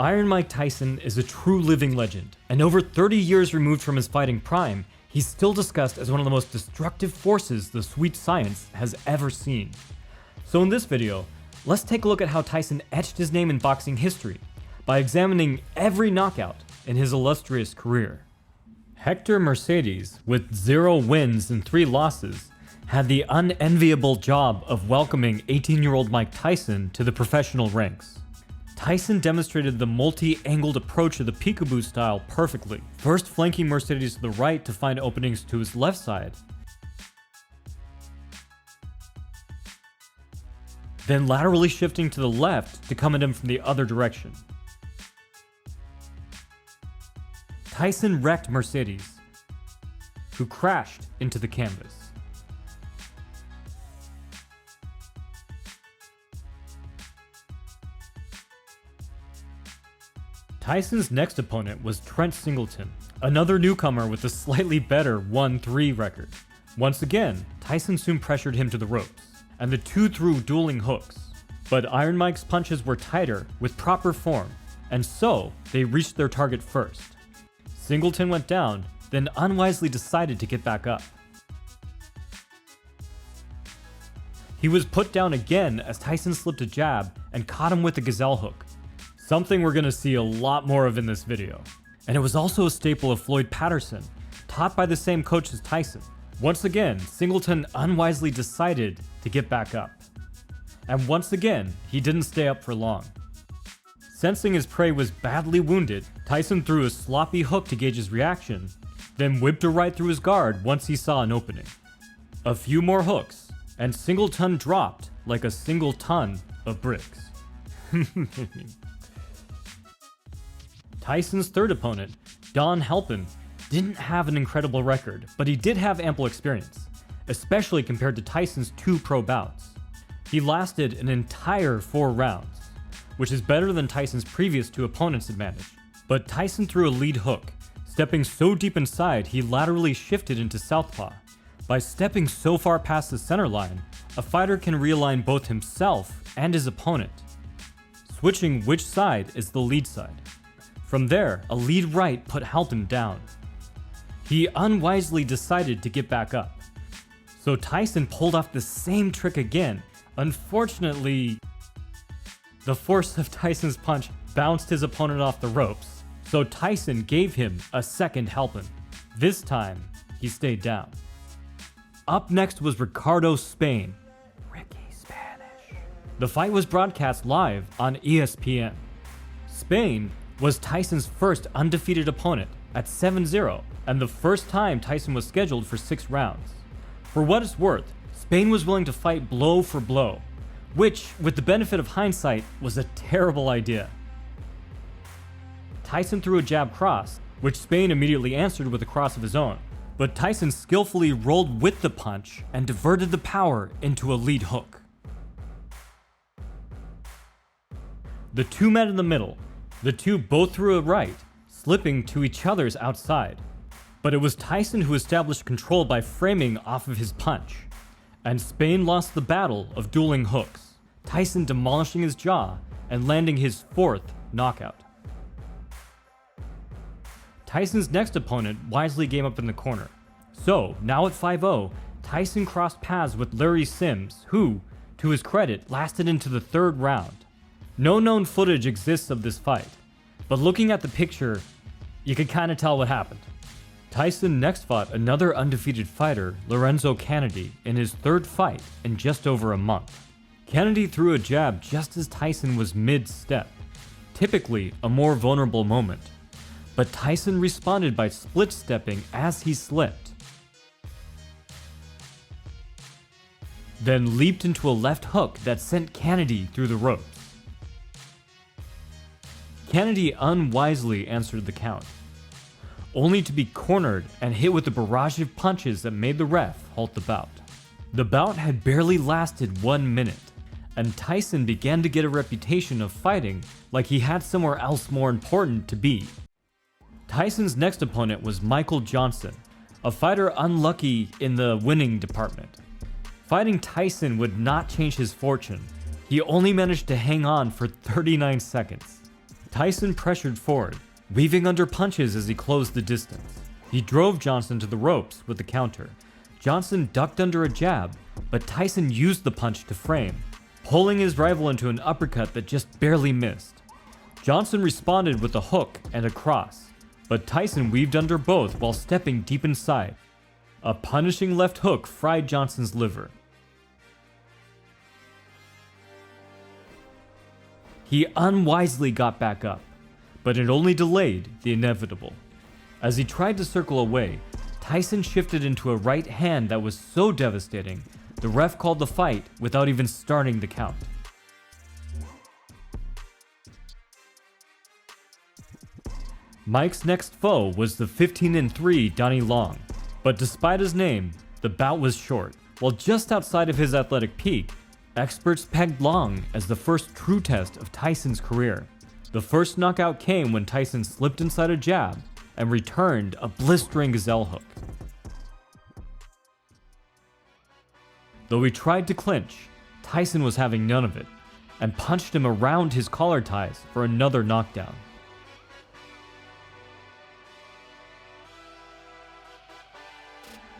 Iron Mike Tyson is a true living legend, and over 30 years removed from his fighting prime, he's still discussed as one of the most destructive forces the sweet science has ever seen. So in this video, let's take a look at how Tyson etched his name in boxing history by examining every knockout in his illustrious career. Hector Mercedes, with 0 wins and 3 losses, had the unenviable job of welcoming 18-year-old Mike Tyson to the professional ranks. Tyson demonstrated the multi-angled approach of the peekaboo style perfectly, first flanking Mercedes to the right to find openings to his left side, then laterally shifting to the left to come at him from the other direction. Tyson wrecked Mercedes, who crashed into the canvas. Tyson's next opponent was Trent Singleton, another newcomer with a slightly better 1-3 record. Once again, Tyson soon pressured him to the ropes, and the two threw dueling hooks. But Iron Mike's punches were tighter with proper form, and so they reached their target first. Singleton went down, then unwisely decided to get back up. He was put down again as Tyson slipped a jab and caught him with a gazelle hook, something we're gonna see a lot more of in this video. And it was also a staple of Floyd Patterson, taught by the same coach as Tyson. Once again, Singleton unwisely decided to get back up. And once again, he didn't stay up for long. Sensing his prey was badly wounded, Tyson threw a sloppy hook to gauge his reaction, then whipped a right through his guard once he saw an opening. A few more hooks, and Singleton dropped like a single ton of bricks. Tyson's third opponent, Don Halpin, didn't have an incredible record, but he did have ample experience, especially compared to Tyson's 2 pro bouts. He lasted an entire 4 rounds, which is better than Tyson's previous 2 opponents had managed. But Tyson threw a lead hook, stepping so deep inside he laterally shifted into southpaw. By stepping so far past the center line, a fighter can realign both himself and his opponent, switching which side is the lead side. From there, a lead right put Halpin down. He unwisely decided to get back up, so Tyson pulled off the same trick again. Unfortunately, the force of Tyson's punch bounced his opponent off the ropes, so Tyson gave him a second Halpin. This time, he stayed down. Up next was Ricardo Spain. Ricky Spanish. The fight was broadcast live on ESPN. Spain was Tyson's first undefeated opponent at 7-0, and the first time Tyson was scheduled for 6 rounds. For what it's worth, Spain was willing to fight blow for blow, which, with the benefit of hindsight, was a terrible idea. Tyson threw a jab cross, which Spain immediately answered with a cross of his own, but Tyson skillfully rolled with the punch and diverted the power into a lead hook. The two met in the middle. The two both threw a right, slipping to each other's outside. But it was Tyson who established control by framing off of his punch, and Spain lost the battle of dueling hooks, Tyson demolishing his jaw and landing his 4th knockout. Tyson's next opponent wisely came up in the corner. So, now at 5-0, Tyson crossed paths with Larry Sims, who, to his credit, lasted into the 3rd round. No known footage exists of this fight, but looking at the picture, you can kinda tell what happened. Tyson next fought another undefeated fighter, Lorenzo Canady, in his 3rd fight in just over a month. Canady threw a jab just as Tyson was mid-step, typically a more vulnerable moment, but Tyson responded by split-stepping as he slipped, then leaped into a left hook that sent Canady through the ropes. Canady unwisely answered the count, only to be cornered and hit with a barrage of punches that made the ref halt the bout. The bout had barely lasted 1 minute, and Tyson began to get a reputation of fighting like he had somewhere else more important to be. Tyson's next opponent was Micheal Johnson, a fighter unlucky in the winning department. Fighting Tyson would not change his fortune. He only managed to hang on for 39 seconds. Tyson pressured forward, weaving under punches as he closed the distance. He drove Johnson to the ropes with the counter. Johnson ducked under a jab, but Tyson used the punch to frame, pulling his rival into an uppercut that just barely missed. Johnson responded with a hook and a cross, but Tyson weaved under both while stepping deep inside. A punishing left hook fried Johnson's liver. He unwisely got back up, but it only delayed the inevitable. As he tried to circle away, Tyson shifted into a right hand that was so devastating, the ref called the fight without even starting the count. Mike's next foe was the 15-3 Donnie Long, but despite his name, the bout was short. While just outside of his athletic peak, experts pegged Long as the first true test of Tyson's career. The first knockout came when Tyson slipped inside a jab and returned a blistering gazelle hook. Though he tried to clinch, Tyson was having none of it and punched him around his collar ties for another knockdown.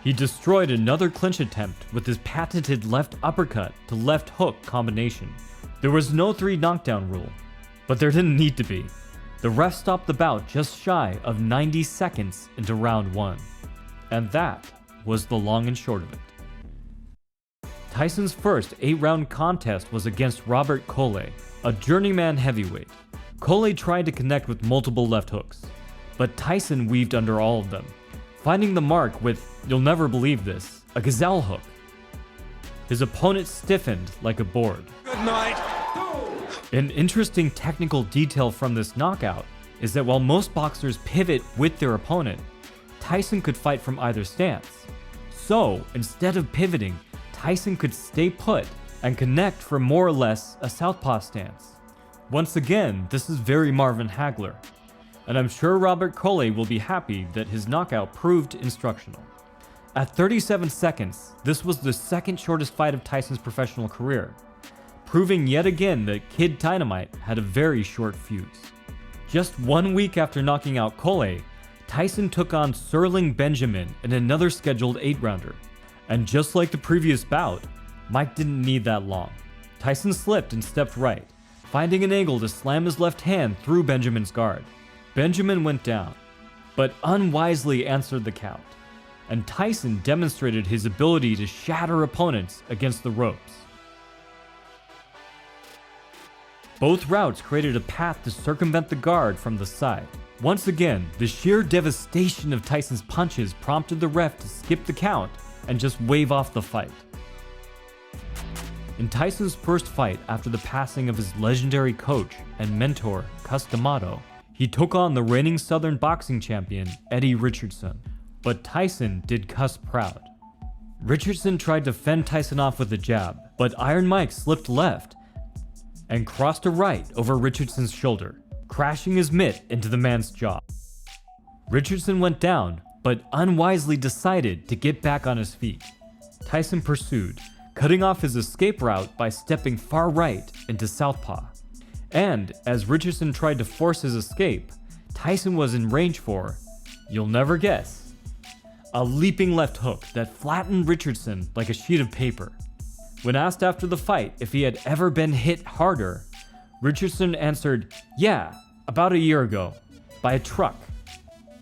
He destroyed another clinch attempt with his patented left uppercut to left hook combination. There was no 3 knockdown rule, but there didn't need to be. The ref stopped the bout just shy of 90 seconds into round 1. And that was the long and short of it. Tyson's first 8-round contest was against Robert Colay, a journeyman heavyweight. Colay tried to connect with multiple left hooks, but Tyson weaved under all of them, finding the mark with, you'll never believe this, a gazelle hook. His opponent stiffened like a board. Good night. An interesting technical detail from this knockout is that while most boxers pivot with their opponent, Tyson could fight from either stance. So, instead of pivoting, Tyson could stay put and connect for more or less a southpaw stance. Once again, this is very Marvin Hagler, and I'm sure Robert Colay will be happy that his knockout proved instructional. At 37 seconds, this was the second shortest fight of Tyson's professional career, proving yet again that Kid Dynamite had a very short fuse. Just 1 week after knocking out Colay, Tyson took on Sterling Benjamin in another scheduled 8-rounder. And just like the previous bout, Mike didn't need that long. Tyson slipped and stepped right, finding an angle to slam his left hand through Benjamin's guard. Benjamin went down, but unwisely answered the count, and Tyson demonstrated his ability to shatter opponents against the ropes. Both routes created a path to circumvent the guard from the side. Once again, the sheer devastation of Tyson's punches prompted the ref to skip the count and just wave off the fight. In Tyson's first fight after the passing of his legendary coach and mentor, Cus D'Amato, he took on the reigning Southern boxing champion, Eddie Richardson. But Tyson did Cus proud. Richardson tried to fend Tyson off with a jab, but Iron Mike slipped left and crossed a right over Richardson's shoulder, crashing his mitt into the man's jaw. Richardson went down, but unwisely decided to get back on his feet. Tyson pursued, cutting off his escape route by stepping far right into southpaw. And as Richardson tried to force his escape, Tyson was in range for, you'll never guess, a leaping left hook that flattened Richardson like a sheet of paper. When asked after the fight if he had ever been hit harder, Richardson answered, yeah, about a year ago, by a truck.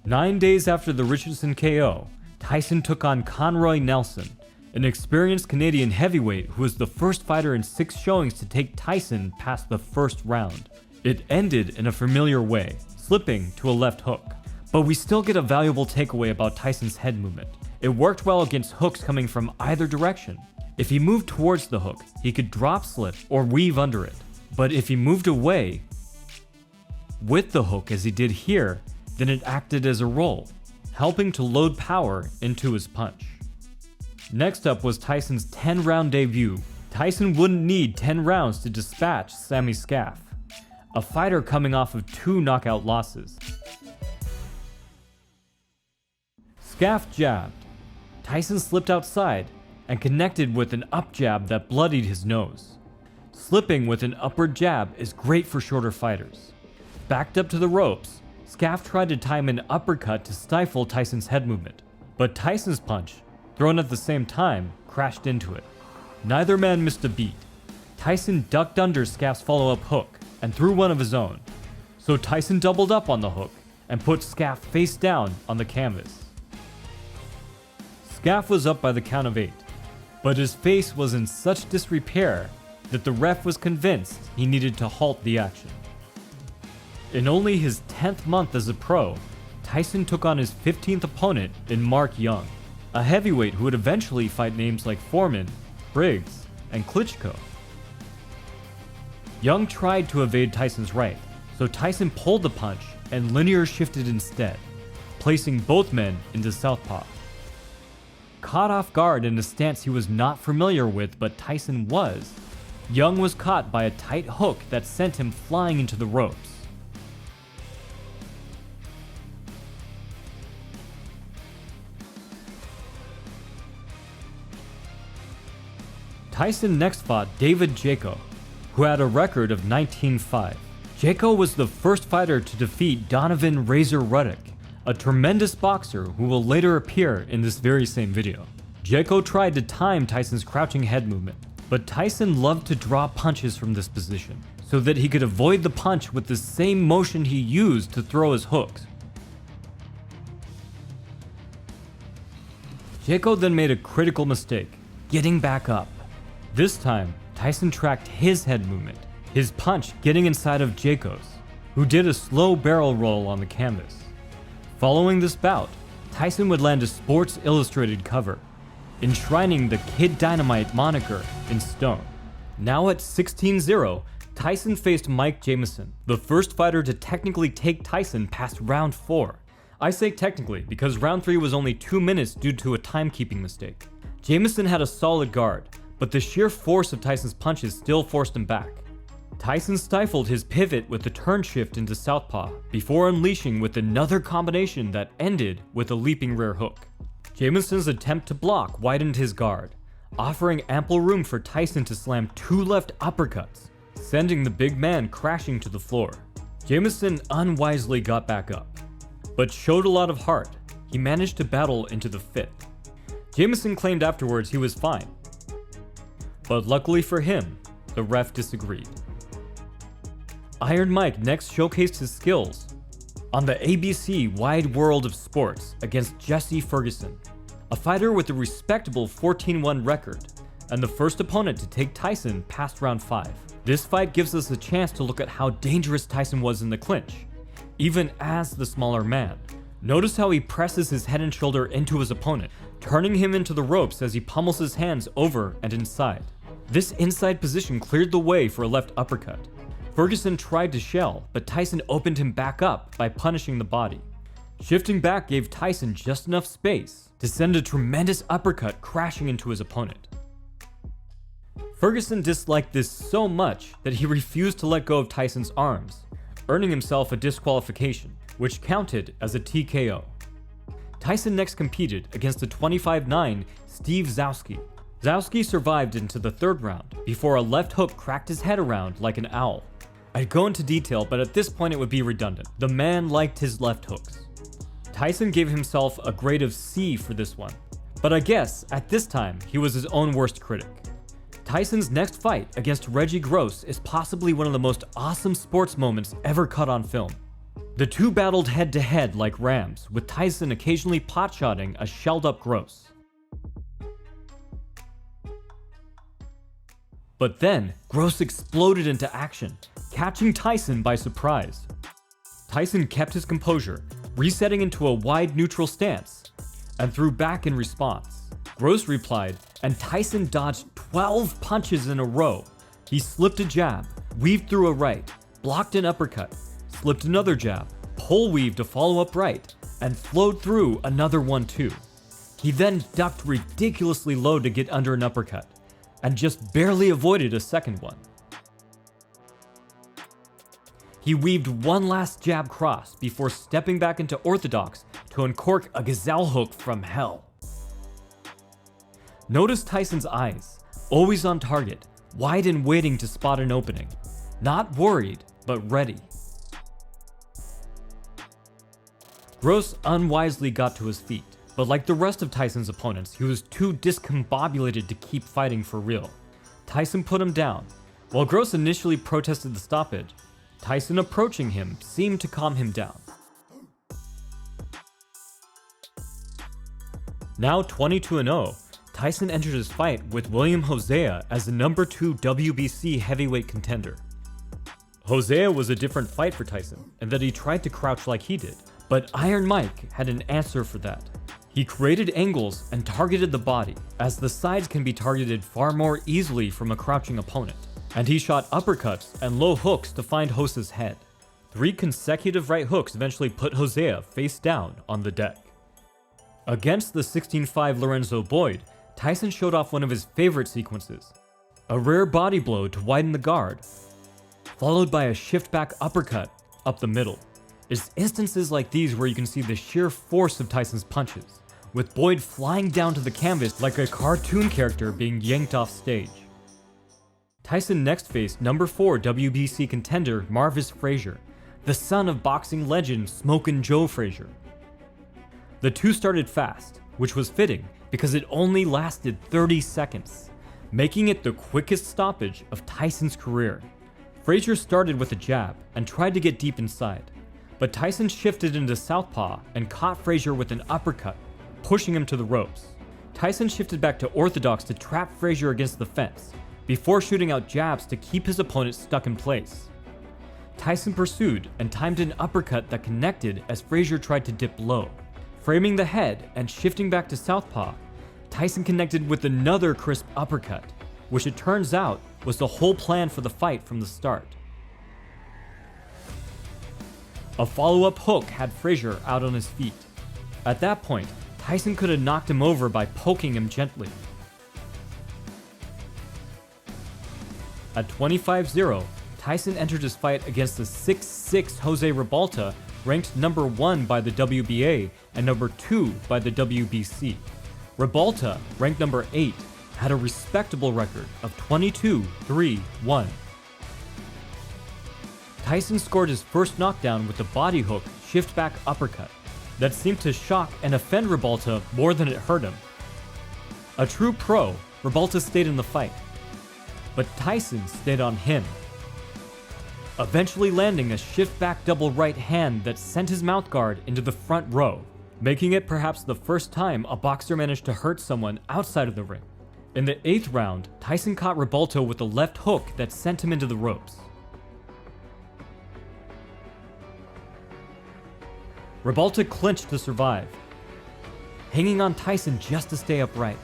9 days after the Richardson KO, Tyson took on Conroy Nelson, an experienced Canadian heavyweight who was the first fighter in 6 showings to take Tyson past the first round. It ended in a familiar way, slipping to a left hook. But we still get a valuable takeaway about Tyson's head movement. It worked well against hooks coming from either direction. If he moved towards the hook, he could drop slip or weave under it. But if he moved away with the hook as he did here, then it acted as a roll, helping to load power into his punch. Next up was Tyson's 10-round debut. Tyson wouldn't need 10 rounds to dispatch Sammy Scaff, a fighter coming off of 2 knockout losses. Scaff jabbed. Tyson slipped outside and connected with an up jab that bloodied his nose. Slipping with an upward jab is great for shorter fighters. Backed up to the ropes, Scaff tried to time an uppercut to stifle Tyson's head movement, but Tyson's punch, thrown at the same time, crashed into it. Neither man missed a beat. Tyson ducked under Scaff's follow-up hook and threw one of his own, so Tyson doubled up on the hook and put Scaff face down on the canvas. Scaff was up by the count of 8, but his face was in such disrepair that the ref was convinced he needed to halt the action. In only his 10th month as a pro, Tyson took on his 15th opponent in Mark Young, a heavyweight who would eventually fight names like Foreman, Briggs, and Klitschko. Young tried to evade Tyson's right, so Tyson pulled the punch and linear shifted instead, placing both men into southpaw. Caught off guard in a stance he was not familiar with but Tyson was, Young was caught by a tight hook that sent him flying into the ropes. Tyson next fought David Jaco, who had a record of 19-5. Jaco was the first fighter to defeat Donovan Razor Ruddock, a tremendous boxer who will later appear in this very same video. Jaco tried to time Tyson's crouching head movement, but Tyson loved to draw punches from this position, so that he could avoid the punch with the same motion he used to throw his hooks. Jaco then made a critical mistake, getting back up. This time, Tyson tracked his head movement, his punch getting inside of Jaco's, who did a slow barrel roll on the canvas. Following this bout, Tyson would land a Sports Illustrated cover, enshrining the Kid Dynamite moniker in stone. Now at 16-0, Tyson faced Mike Jameson, the first fighter to technically take Tyson past round 4. I say technically because round 3 was only 2 minutes due to a timekeeping mistake. Jameson had a solid guard, but the sheer force of Tyson's punches still forced him back. Tyson stifled his pivot with a turn shift into southpaw before unleashing with another combination that ended with a leaping rear hook. Jameson's attempt to block widened his guard, offering ample room for Tyson to slam 2 left uppercuts, sending the big man crashing to the floor. Jameson unwisely got back up, but showed a lot of heart. He managed to battle into the 5th. Jameson claimed afterwards he was fine, but luckily for him, the ref disagreed. Iron Mike next showcased his skills on the ABC Wide World of Sports against Jesse Ferguson, a fighter with a respectable 14-1 record, and the first opponent to take Tyson past round 5. This fight gives us a chance to look at how dangerous Tyson was in the clinch, even as the smaller man. Notice how he presses his head and shoulder into his opponent, turning him into the ropes as he pummels his hands over and inside. This inside position cleared the way for a left uppercut. Ferguson tried to shell, but Tyson opened him back up by punishing the body. Shifting back gave Tyson just enough space to send a tremendous uppercut crashing into his opponent. Ferguson disliked this so much that he refused to let go of Tyson's arms, earning himself a disqualification, which counted as a TKO. Tyson next competed against the 25-9 Steve Zouski. Zouski survived into the 3rd round before a left hook cracked his head around like an owl. I'd go into detail, but at this point it would be redundant. The man liked his left hooks. Tyson gave himself a grade of C for this one, but I guess at this time he was his own worst critic. Tyson's next fight against Reggie Gross is possibly one of the most awesome sports moments ever caught on film. The two battled head to head like rams, with Tyson occasionally potshotting a shelled up Gross. But then, Gross exploded into action, catching Tyson by surprise. Tyson kept his composure, resetting into a wide neutral stance, and threw back in response. Gross replied, and Tyson dodged 12 punches in a row. He slipped a jab, weaved through a right, blocked an uppercut, slipped another jab, pole weaved a follow-up right, and flowed through another one too. He then ducked ridiculously low to get under an uppercut, and just barely avoided a second one. He weaved one last jab cross before stepping back into orthodox to uncork a gazelle hook from hell. Notice Tyson's eyes, always on target, wide and waiting to spot an opening. Not worried, but ready. Gross unwisely got to his feet, but like the rest of Tyson's opponents, he was too discombobulated to keep fighting for real. Tyson put him down. While Gross initially protested the stoppage, Tyson approaching him seemed to calm him down. Now 22-0, Tyson entered his fight with Willian Hosea as the number 2 WBC heavyweight contender. Hosea was a different fight for Tyson, in that he tried to crouch like he did, but Iron Mike had an answer for that. He created angles and targeted the body, as the sides can be targeted far more easily from a crouching opponent, and he shot uppercuts and low hooks to find Hosea's head. 3 consecutive right hooks eventually put Hosea face down on the deck. Against the 16'5" Lorenzo Boyd, Tyson showed off one of his favorite sequences, a rare body blow to widen the guard, followed by a shift back uppercut up the middle. It's instances like these where you can see the sheer force of Tyson's punches, with Boyd flying down to the canvas like a cartoon character being yanked off stage. Tyson next faced number 4 WBC contender Marvis Frazier, the son of boxing legend Smokin' Joe Frazier. The two started fast, which was fitting because it only lasted 30 seconds, making it the quickest stoppage of Tyson's career. Frazier started with a jab and tried to get deep inside, but Tyson shifted into southpaw and caught Frazier with an uppercut, pushing him to the ropes. Tyson shifted back to orthodox to trap Frazier against the fence, before shooting out jabs to keep his opponent stuck in place. Tyson pursued and timed an uppercut that connected as Frazier tried to dip low. Framing the head and shifting back to southpaw, Tyson connected with another crisp uppercut, which it turns out was the whole plan for the fight from the start. A follow-up hook had Frazier out on his feet. At that point, Tyson could have knocked him over by poking him gently. At 25-0, Tyson entered his fight against the 6'6" Jose Ribalta, ranked number 1 by the WBA and number 2 by the WBC. Ribalta, ranked number 8, had a respectable record of 22-3-1. Tyson scored his first knockdown with the body hook shift back uppercut that seemed to shock and offend Ribalta more than it hurt him. A true pro, Ribalta stayed in the fight, but Tyson stayed on him, eventually landing a shift back double right hand that sent his mouthguard into the front row, making it perhaps the first time a boxer managed to hurt someone outside of the ring. In the 8th round, Tyson caught Ribalta with a left hook that sent him into the ropes. Ribalta clinched to survive, hanging on Tyson just to stay upright.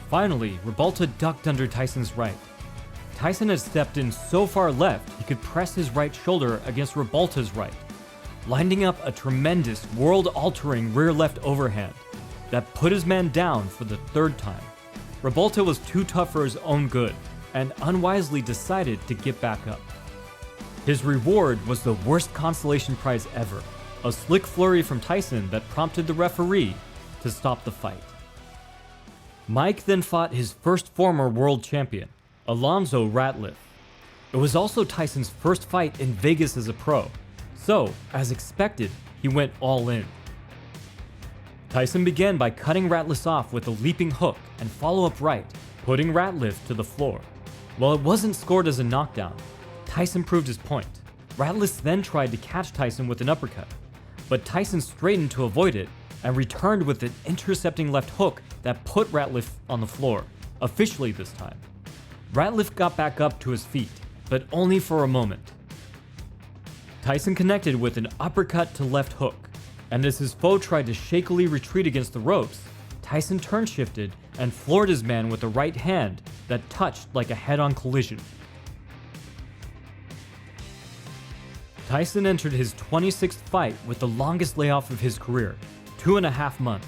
Finally, Ribalta ducked under Tyson's right. Tyson had stepped in so far left he could press his right shoulder against Ribalta's right, lining up a tremendous, world-altering rear left overhand that put his man down for the 3rd time. Ribalta was too tough for his own good and unwisely decided to get back up. His reward was the worst consolation prize ever, a slick flurry from Tyson that prompted the referee to stop the fight. Mike then fought his first former world champion, Algonzo Ratliff. It was also Tyson's first fight in Vegas as a pro, so, as expected, he went all in. Tyson began by cutting Ratliff off with a leaping hook and follow-up right, putting Ratliff to the floor. While it wasn't scored as a knockdown, Tyson proved his point. Ratliff then tried to catch Tyson with an uppercut, but Tyson straightened to avoid it and returned with an intercepting left hook that put Ratliff on the floor, officially this time. Ratliff got back up to his feet, but only for a moment. Tyson connected with an uppercut to left hook, and as his foe tried to shakily retreat against the ropes, Tyson turn shifted and floored his man with a right hand that touched like a head-on collision. Tyson entered his 26th fight with the longest layoff of his career, 2.5 months.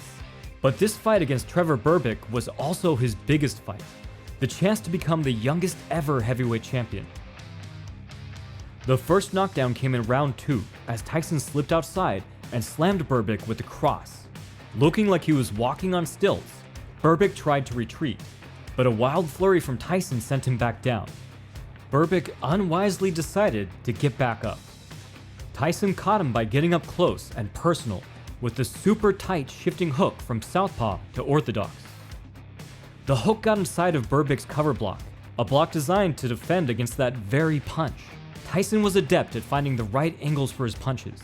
But this fight against Trevor Berbick was also his biggest fight, the chance to become the youngest ever heavyweight champion. The first knockdown came in round 2 as Tyson slipped outside and slammed Berbick with a cross. Looking like he was walking on stilts, Berbick tried to retreat, but a wild flurry from Tyson sent him back down. Berbick unwisely decided to get back up. Tyson caught him by getting up close and personal with the super tight shifting hook from southpaw to orthodox. The hook got inside of Berbick's cover block, a block designed to defend against that very punch. Tyson was adept at finding the right angles for his punches.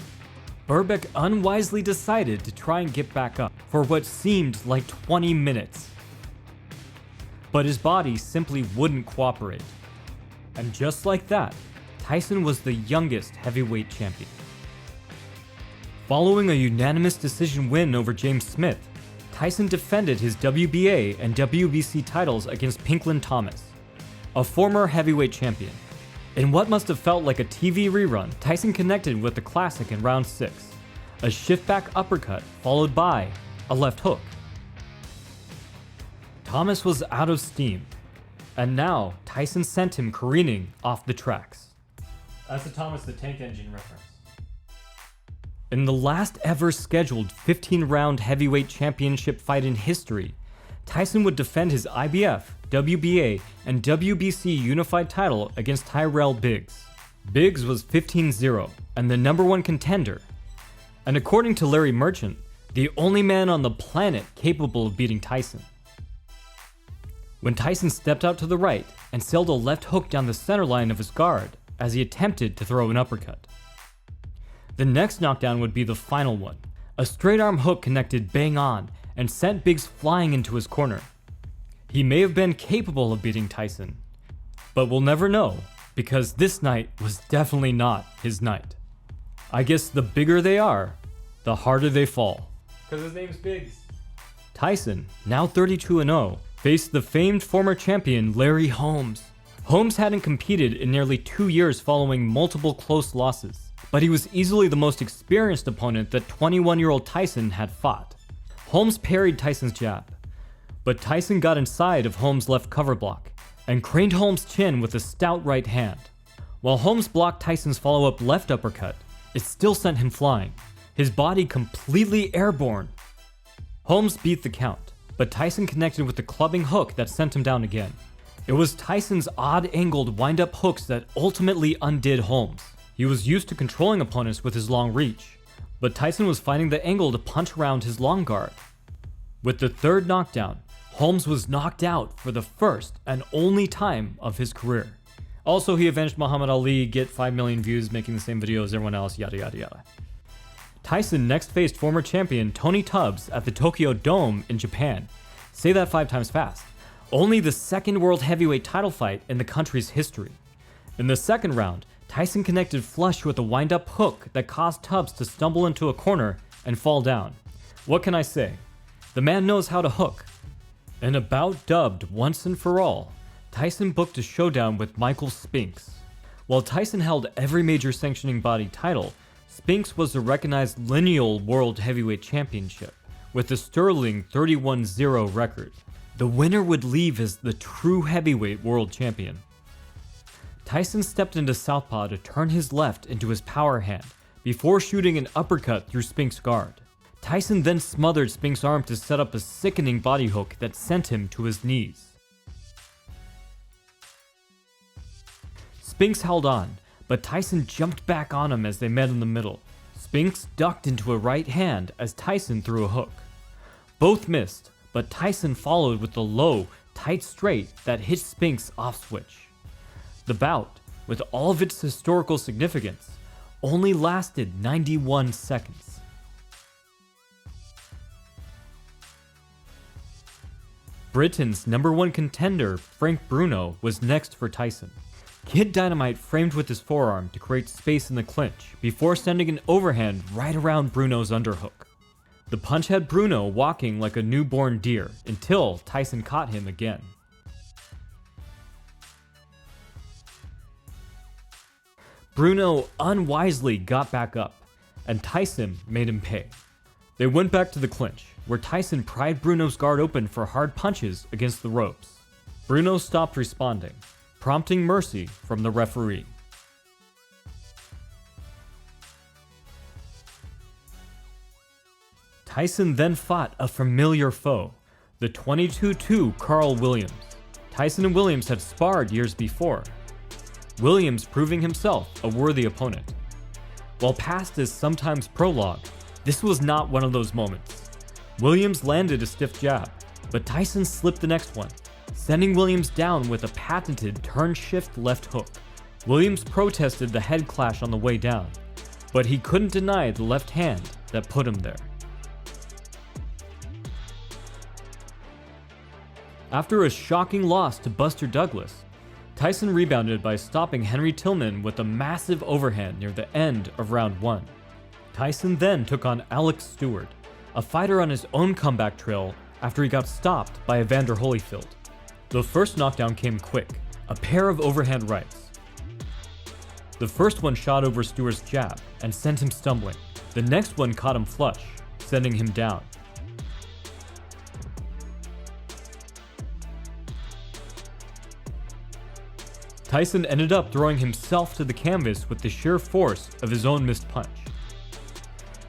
Berbick unwisely decided to try and get back up for what seemed like 20 minutes. But his body simply wouldn't cooperate. And just like that, Tyson was the youngest heavyweight champion. Following a unanimous decision win over James Smith, Tyson defended his WBA and WBC titles against Pinklon Thomas, a former heavyweight champion. In what must have felt like a TV rerun, Tyson connected with the classic in round 6, a shift-back uppercut followed by a left hook. Thomas was out of steam, and now Tyson sent him careening off the tracks. That's the Thomas the Tank Engine reference. In the last ever scheduled 15-round heavyweight championship fight in history, Tyson would defend his IBF, WBA, and WBC unified title against Tyrell Bigs. Bigs was 15-0 and the #1 contender, and according to Larry Merchant, the only man on the planet capable of beating Tyson. When Tyson stepped out to the right and sailed a left hook down the center line of his guard as he attempted to throw an uppercut. The next knockdown would be the final one. A straight arm hook connected bang on and sent Biggs flying into his corner. He may have been capable of beating Tyson, but we'll never know because this night was definitely not his night. I guess the bigger they are, the harder they fall. Because his name's Biggs. Tyson, now 32-0, faced the famed former champion Larry Holmes. Holmes hadn't competed in nearly 2 years following multiple close losses, but he was easily the most experienced opponent that 21-year-old Tyson had fought. Holmes parried Tyson's jab, but Tyson got inside of Holmes' left cover block and craned Holmes' chin with a stout right hand. While Holmes blocked Tyson's follow-up left uppercut, it still sent him flying, his body completely airborne. Holmes beat the count, but Tyson connected with the clubbing hook that sent him down again. It was Tyson's odd-angled wind-up hooks that ultimately undid Holmes. He was used to controlling opponents with his long reach, but Tyson was finding the angle to punch around his long guard. With the third knockdown, Holmes was knocked out for the first and only time of his career. Also, he avenged Muhammad Ali, get 5 million views making the same video as everyone else, yada yada yada. Tyson next faced former champion Toney Tubbs at the Tokyo Dome in Japan. Say that 5 times fast. Only the second world heavyweight title fight in the country's history. In the second round, Tyson connected flush with a wind-up hook that caused Tubbs to stumble into a corner and fall down. What can I say? The man knows how to hook. In a bout dubbed Once and For All, Tyson booked a showdown with Micheal Spinks. While Tyson held every major sanctioning body title, Spinks was the recognized lineal world heavyweight championship, with a sterling 31-0 record. The winner would leave as the true heavyweight world champion. Tyson stepped into southpaw to turn his left into his power hand before shooting an uppercut through Spinks' guard. Tyson then smothered Spinks' arm to set up a sickening body hook that sent him to his knees. Spinks held on, but Tyson jumped back on him as they met in the middle. Spinks ducked into a right hand as Tyson threw a hook. Both missed, but Tyson followed with the low, tight straight that hit Spinks off switch. The bout, with all of its historical significance, only lasted 91 seconds. Britain's #1 contender, Frank Bruno, was next for Tyson. Kid Dynamite framed with his forearm to create space in the clinch before sending an overhand right around Bruno's underhook. The punch had Bruno walking like a newborn deer until Tyson caught him again. Bruno unwisely got back up, and Tyson made him pay. They went back to the clinch, where Tyson pried Bruno's guard open for hard punches against the ropes. Bruno stopped responding, prompting mercy from the referee. Tyson then fought a familiar foe, the 22-2 Carl Williams. Tyson and Williams had sparred years before, Williams proving himself a worthy opponent. While past is sometimes prologue, this was not one of those moments. Williams landed a stiff jab, but Tyson slipped the next one, sending Williams down with a patented turn-shift left hook. Williams protested the head clash on the way down, but he couldn't deny the left hand that put him there. After a shocking loss to Buster Douglas, Tyson rebounded by stopping Henry Tillman with a massive overhand near the end of round 1. Tyson then took on Alex Stewart, a fighter on his own comeback trail after he got stopped by Evander Holyfield. The first knockdown came quick, a pair of overhand rights. The first one shot over Stewart's jab and sent him stumbling. The next one caught him flush, sending him down. Tyson ended up throwing himself to the canvas with the sheer force of his own missed punch.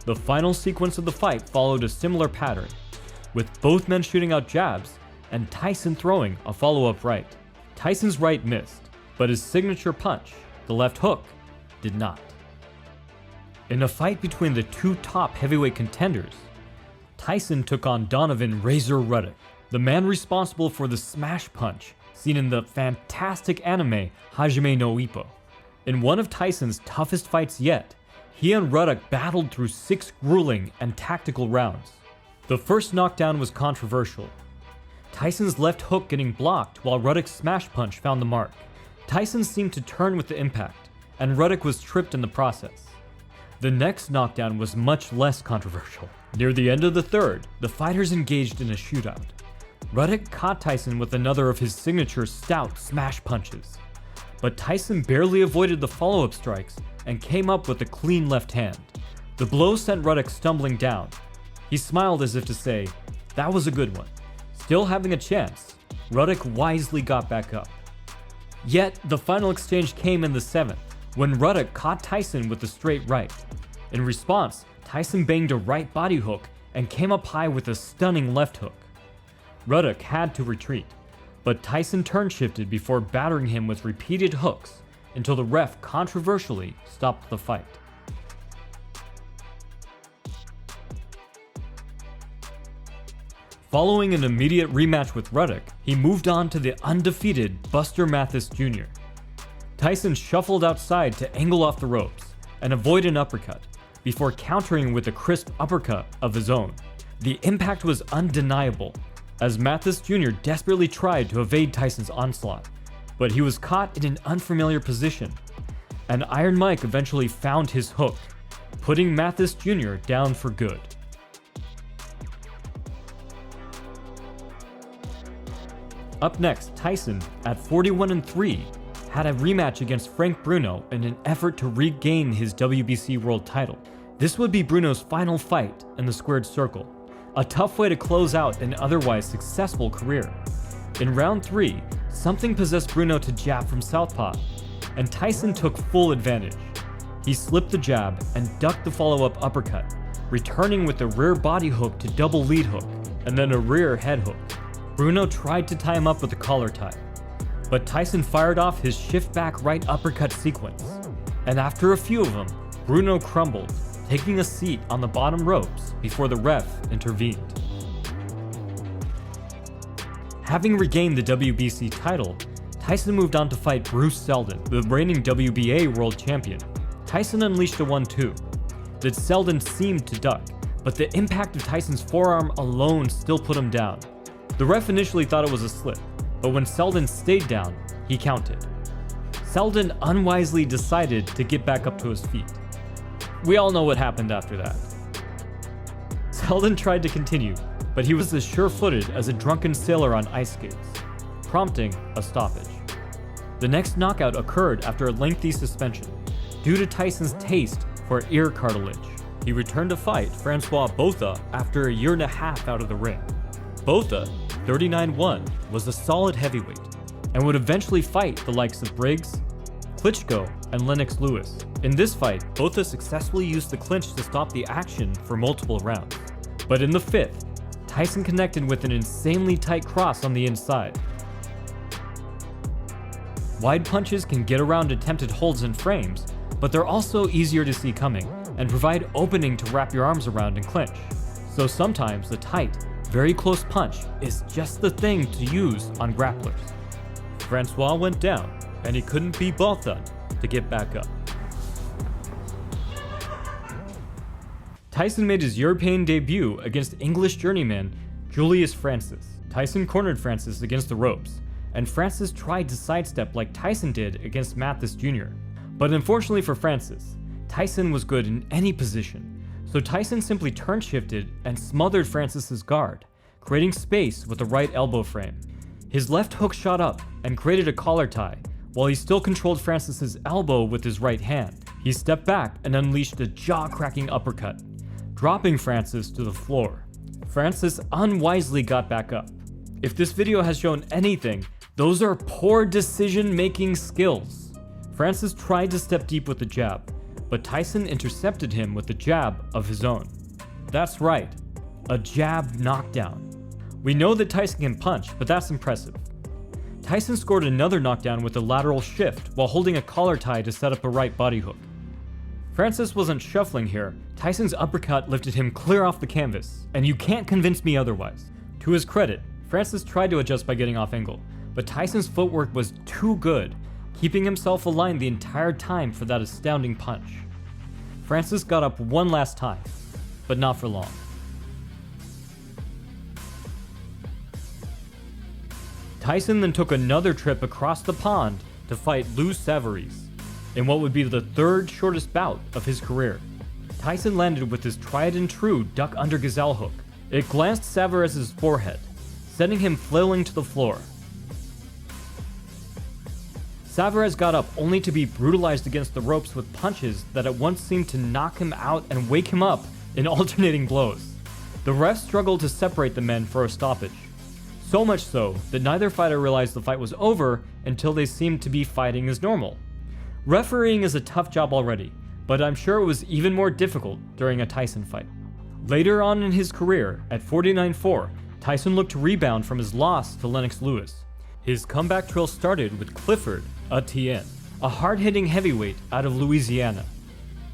The final sequence of the fight followed a similar pattern, with both men shooting out jabs and Tyson throwing a follow-up right. Tyson's right missed, but his signature punch, the left hook, did not. In a fight between the two top heavyweight contenders, Tyson took on Donovan "Razor" Ruddock, the man responsible for the smash punch seen in the fantastic anime Hajime no Ippo. In one of Tyson's toughest fights yet, he and Ruddock battled through 6 grueling and tactical rounds. The first knockdown was controversial, Tyson's left hook getting blocked while Ruddock's smash punch found the mark. Tyson seemed to turn with the impact, and Ruddock was tripped in the process. The next knockdown was much less controversial. Near the end of the third, the fighters engaged in a shootout. Ruddock caught Tyson with another of his signature stout smash punches, but Tyson barely avoided the follow-up strikes and came up with a clean left hand. The blow sent Ruddock stumbling down. He smiled as if to say, "That was a good one." Still having a chance, Ruddock wisely got back up. Yet, the final exchange came in the 7th, when Ruddock caught Tyson with a straight right. In response, Tyson banged a right body hook and came up high with a stunning left hook. Ruddock had to retreat, but Tyson turn-shifted before battering him with repeated hooks until the ref controversially stopped the fight. Following an immediate rematch with Ruddock, he moved on to the undefeated Buster Mathis Jr. Tyson shuffled outside to angle off the ropes and avoid an uppercut, before countering with a crisp uppercut of his own. The impact was undeniable, as Mathis Jr. desperately tried to evade Tyson's onslaught, but he was caught in an unfamiliar position, and Iron Mike eventually found his hook, putting Mathis Jr. down for good. Up next, Tyson, at 41-3, had a rematch against Frank Bruno in an effort to regain his WBC world title. This would be Bruno's final fight in the squared circle, a tough way to close out an otherwise successful career. In round 3, something possessed Bruno to jab from southpaw, and Tyson took full advantage. He slipped the jab and ducked the follow-up uppercut, returning with a rear body hook to double lead hook, and then a rear head hook. Bruno tried to tie him up with a collar tie, but Tyson fired off his shift-back right uppercut sequence, and after a few of them, Bruno crumbled, taking a seat on the bottom ropes before the ref intervened. Having regained the WBC title, Tyson moved on to fight Bruce Seldon, the reigning WBA world champion. Tyson unleashed a 1-2 that Seldon seemed to duck, but the impact of Tyson's forearm alone still put him down. The ref initially thought it was a slip, but when Seldon stayed down, he counted. Seldon unwisely decided to get back up to his feet. We all know what happened after that. Seldon tried to continue, but he was as sure-footed as a drunken sailor on ice skates, prompting a stoppage. The next knockout occurred after a lengthy suspension, due to Tyson's taste for ear cartilage. He returned to fight Frans Botha after a year and a half out of the ring. Botha, 39-1, was a solid heavyweight, and would eventually fight the likes of Briggs, Klitschko, and Lennox Lewis. In this fight, Botha successfully used the clinch to stop the action for multiple rounds. But in the 5th, Tyson connected with an insanely tight cross on the inside. Wide punches can get around attempted holds and frames, but they're also easier to see coming and provide opening to wrap your arms around and clinch. So sometimes the tight, very close punch is just the thing to use on grapplers. Francois went down, and he couldn't be Botha to get back up. Tyson made his European debut against English journeyman Julius Francis. Tyson cornered Francis against the ropes, and Francis tried to sidestep like Tyson did against Mathis Jr. But unfortunately for Francis, Tyson was good in any position, so Tyson simply turn shifted and smothered Francis's guard, creating space with the right elbow frame. His left hook shot up and created a collar tie, while he still controlled Francis's elbow with his right hand. He stepped back and unleashed a jaw-cracking uppercut, dropping Francis to the floor. Francis unwisely got back up. If this video has shown anything, those are poor decision-making skills. Francis tried to step deep with the jab, but Tyson intercepted him with a jab of his own. That's right, a jab knockdown. We know that Tyson can punch, but that's impressive. Tyson scored another knockdown with a lateral shift while holding a collar tie to set up a right body hook. Francis wasn't shuffling here. Tyson's uppercut lifted him clear off the canvas, and you can't convince me otherwise. To his credit, Francis tried to adjust by getting off angle, but Tyson's footwork was too good, keeping himself aligned the entire time for that astounding punch. Francis got up one last time, but not for long. Tyson then took another trip across the pond to fight Lou Savarese in what would be the third shortest bout of his career. Tyson landed with his tried and true duck under gazelle hook. It glanced Savarese's forehead, sending him flailing to the floor. Savarese got up only to be brutalized against the ropes with punches that at once seemed to knock him out and wake him up in alternating blows. The refs struggled to separate the men for a stoppage. So much so that neither fighter realized the fight was over until they seemed to be fighting as normal. Refereeing is a tough job already, but I'm sure it was even more difficult during a Tyson fight. Later on in his career, at 49-4, Tyson looked to rebound from his loss to Lennox Lewis. His comeback trail started with Clifford Etienne, a hard-hitting heavyweight out of Louisiana.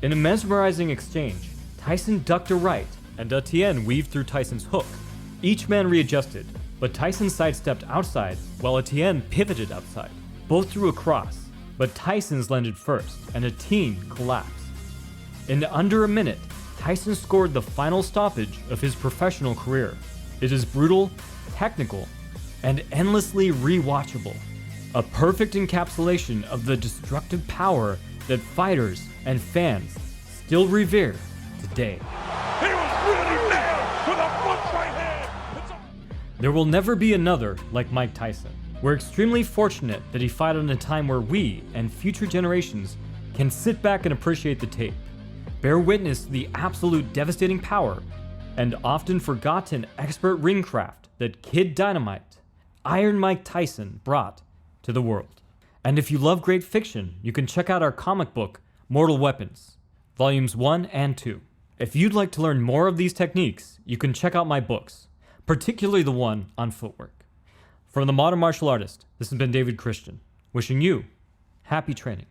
In a mesmerizing exchange, Tyson ducked a right, and Etienne weaved through Tyson's hook. Each man readjusted, but Tyson sidestepped outside while Etienne pivoted outside. Both threw a cross, but Tyson's landed first, and Etienne collapsed. In under a minute, Tyson scored the final stoppage of his professional career. It is brutal, technical, and endlessly rewatchable. A perfect encapsulation of the destructive power that fighters and fans still revere today. He was really nailed with a punch right hand. There will never be another like Mike Tyson. We're extremely fortunate that he fought in a time where we and future generations can sit back and appreciate the tape, bear witness to the absolute devastating power and often forgotten expert ring craft that Kid Dynamite, Iron Mike Tyson, brought to the world. And if you love great fiction, you can check out our comic book, Mortal Weapons, Volumes 1 and 2. If you'd like to learn more of these techniques, you can check out my books, particularly the one on footwork. From the Modern Martial Artist, this has been David Christian, wishing you happy training.